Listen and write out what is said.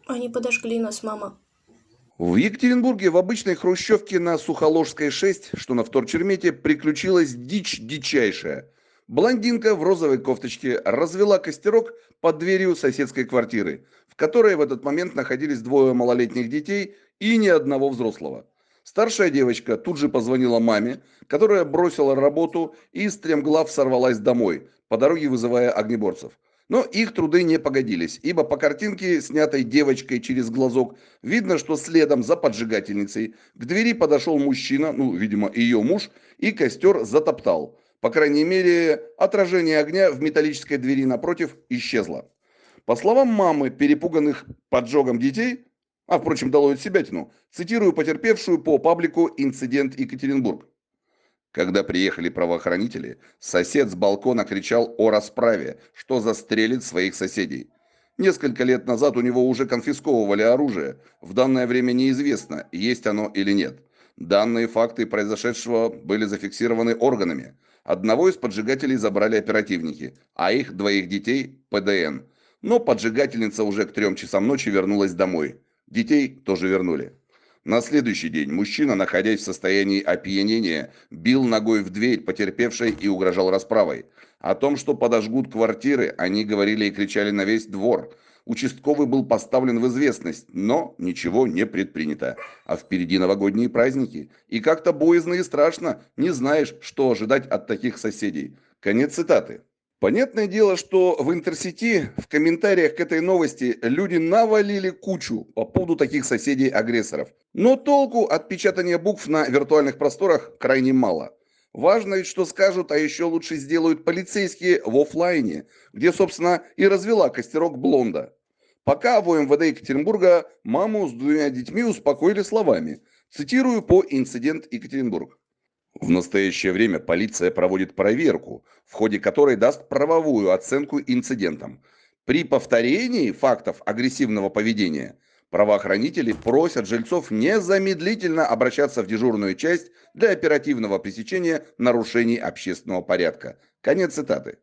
Они подожгли нас, мама. В Екатеринбурге в обычной хрущевке на Сухоложской 6, что на Вторчермете, приключилась дичь дичайшая. Блондинка в розовой кофточке развела костерок под дверью соседской квартиры, в которой в этот момент находились двое малолетних детей и ни одного взрослого. Старшая девочка тут же позвонила маме, которая бросила работу и стремглав сорвалась домой, по дороге вызывая огнеборцев. Но их труды не погодились, ибо по картинке, снятой девочкой через глазок, видно, что следом за поджигательницей к двери подошел мужчина, ну, видимо, ее муж, и костер затоптал. По крайней мере, отражение огня в металлической двери напротив исчезло. По словам мамы, перепуганных поджогом детей, а, впрочем, дало от себятину, цитирую потерпевшую по паблику «Инцидент Екатеринбург». Когда приехали правоохранители, сосед с балкона кричал о расправе, что застрелит своих соседей. Несколько лет назад у него уже конфисковывали оружие. В данное время неизвестно, есть оно или нет. Данные факты произошедшего были зафиксированы органами. Одного из поджигателей забрали оперативники, а их двоих детей– ПДН. Но поджигательница уже к 3 часам ночи вернулась домой. Детей тоже вернули. На следующий день мужчина, находясь в состоянии опьянения, бил ногой в дверь потерпевшей и угрожал расправой. О том, что подожгут квартиры, они говорили и кричали на весь двор. Участковый был поставлен в известность, но ничего не предпринято. А впереди новогодние праздники. И как-то боязно и страшно, не знаешь, что ожидать от таких соседей. Конец цитаты. Понятное дело, что в Интерсети в комментариях к этой новости люди навалили кучу по поводу таких соседей-агрессоров. Но толку от печатания букв на виртуальных просторах крайне мало. Важно ведь, что скажут, а еще лучше сделают полицейские в оффлайне, где, собственно, и развела костерок блонда. Пока в МВД Екатеринбурга маму с 2 детьми успокоили словами. Цитирую по «Инцидент Екатеринбург». В настоящее время полиция проводит проверку, в ходе которой даст правовую оценку инцидентам. При повторении фактов агрессивного поведения правоохранители просят жильцов незамедлительно обращаться в дежурную часть для оперативного пресечения нарушений общественного порядка. Конец цитаты.